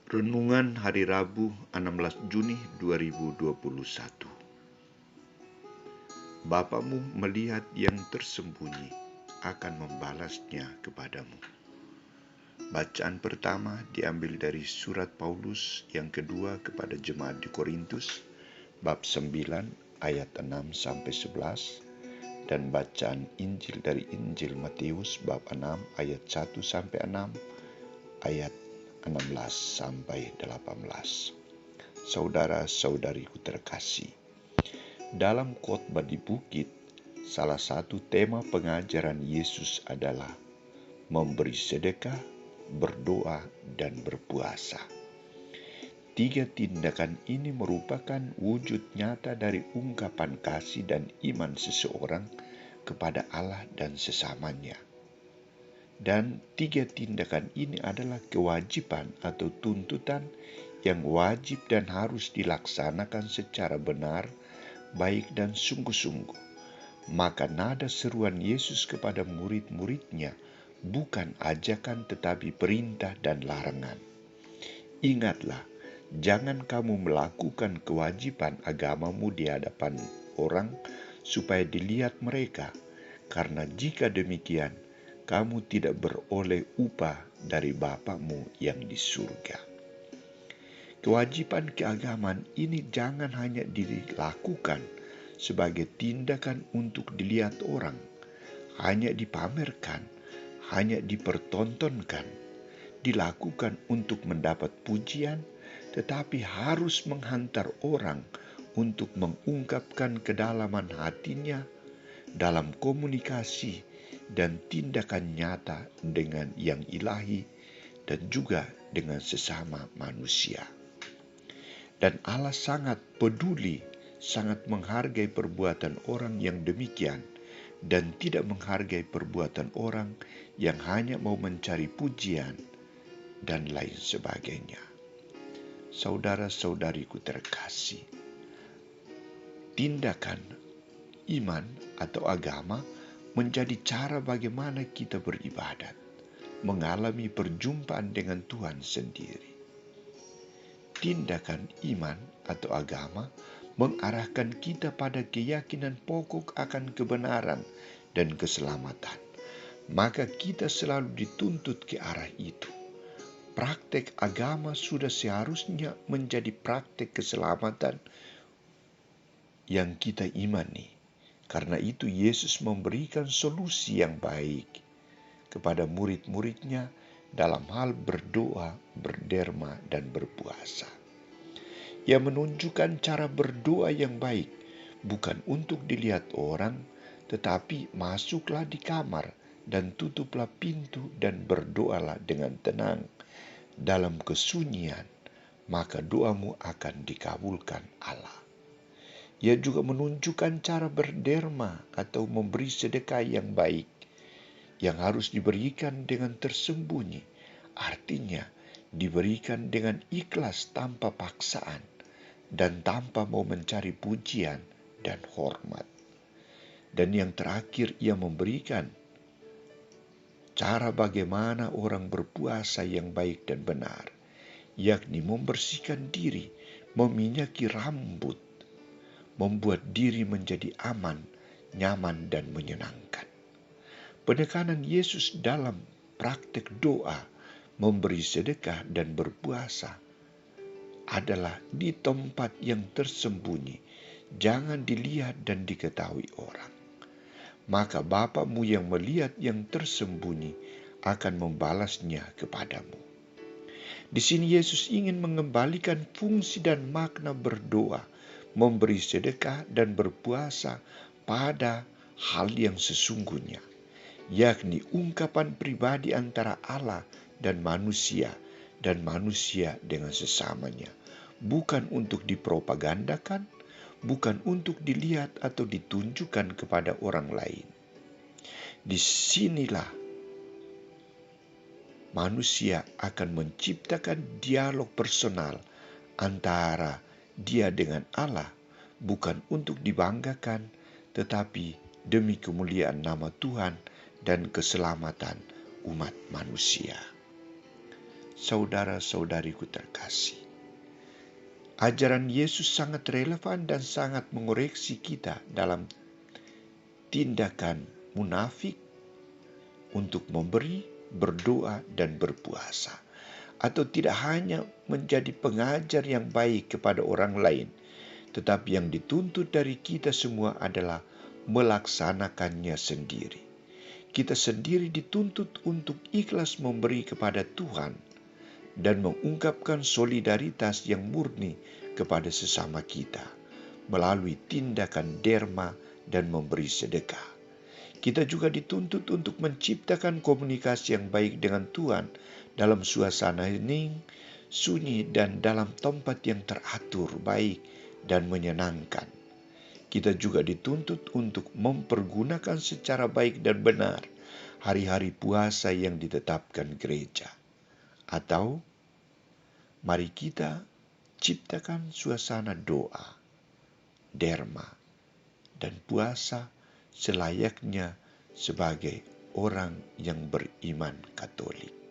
Renungan Hari Rabu 16 Juni 2021. Bapamu melihat yang tersembunyi, akan membalasnya kepadamu. Bacaan pertama diambil dari surat Paulus yang kedua kepada jemaat di Korintus, bab 9 ayat 6-11, dan bacaan Injil dari Injil Matius bab 6 ayat 1-6, ayat 16-18. Saudara-saudariku terkasih, dalam khotbah di bukit, salah satu tema pengajaran Yesus adalah memberi sedekah, berdoa, dan berpuasa. 3 tindakan ini merupakan wujud nyata dari ungkapan kasih dan iman seseorang kepada Allah dan sesamanya. Dan 3 tindakan ini adalah kewajiban atau tuntutan yang wajib dan harus dilaksanakan secara benar, baik dan sungguh-sungguh. Maka nada seruan Yesus kepada murid-muridnya bukan ajakan tetapi perintah dan larangan. Ingatlah, jangan kamu melakukan kewajiban agamamu di hadapan orang supaya dilihat mereka, karena jika demikian, kamu tidak beroleh upah dari Bapamu yang di surga. Kewajiban keagamaan ini jangan hanya dilakukan sebagai tindakan untuk dilihat orang, hanya dipamerkan, hanya dipertontonkan, dilakukan untuk mendapat pujian, tetapi harus menghantar orang untuk mengungkapkan kedalaman hatinya dalam komunikasi dan tindakan nyata dengan yang ilahi dan juga dengan sesama manusia. Dan Allah sangat peduli, sangat menghargai perbuatan orang yang demikian dan tidak menghargai perbuatan orang yang hanya mau mencari pujian dan lain sebagainya. Saudara-saudariku terkasih, tindakan iman atau agama menjadi cara bagaimana kita beribadat, mengalami perjumpaan dengan Tuhan sendiri. Tindakan iman atau agama mengarahkan kita pada keyakinan pokok akan kebenaran dan keselamatan. Maka kita selalu dituntut ke arah itu. Praktek agama sudah seharusnya menjadi praktek keselamatan yang kita imani. Karena itu Yesus memberikan solusi yang baik kepada murid-muridnya dalam hal berdoa, berderma, dan berpuasa. Ia menunjukkan cara berdoa yang baik, bukan untuk dilihat orang, tetapi masuklah di kamar dan tutuplah pintu dan berdoalah dengan tenang dalam kesunyian, maka doamu akan dikabulkan Allah. Ia juga menunjukkan cara berderma atau memberi sedekah yang baik, yang harus diberikan dengan tersembunyi, artinya diberikan dengan ikhlas tanpa paksaan dan tanpa mau mencari pujian dan hormat. Dan yang terakhir, ia memberikan cara bagaimana orang berpuasa yang baik dan benar, yakni membersihkan diri, meminyaki rambut, membuat diri menjadi aman, nyaman, dan menyenangkan. Penekanan Yesus dalam praktek doa, memberi sedekah, dan berpuasa adalah di tempat yang tersembunyi, jangan dilihat dan diketahui orang. Maka Bapamu yang melihat yang tersembunyi akan membalasnya kepadamu. Di sini Yesus ingin mengembalikan fungsi dan makna berdoa, memberi sedekah, dan berpuasa pada hal yang sesungguhnya, yakni ungkapan pribadi antara Allah dan manusia dengan sesamanya, bukan untuk dipropagandakan, bukan untuk dilihat atau ditunjukkan kepada orang lain. Disinilah manusia akan menciptakan dialog personal antara dia dengan Allah, bukan untuk dibanggakan, tetapi demi kemuliaan nama Tuhan dan keselamatan umat manusia. saudara-saudariku terkasih, ajaran Yesus sangat relevan dan sangat mengoreksi kita dalam tindakan munafik untuk memberi, berdoa, dan berpuasa. Atau tidak hanya menjadi pengajar yang baik kepada orang lain, tetapi yang dituntut dari kita semua adalah melaksanakannya sendiri. Kita sendiri dituntut untuk ikhlas memberi kepada Tuhan dan mengungkapkan solidaritas yang murni kepada sesama kita melalui tindakan derma dan memberi sedekah. Kita juga dituntut untuk menciptakan komunikasi yang baik dengan Tuhan dalam suasana hening, sunyi, dan dalam tempat yang teratur, baik, dan menyenangkan. Kita juga dituntut untuk mempergunakan secara baik dan benar hari-hari puasa yang ditetapkan gereja. Atau, mari kita ciptakan suasana doa, derma, dan puasa selayaknya sebagai orang yang beriman Katolik.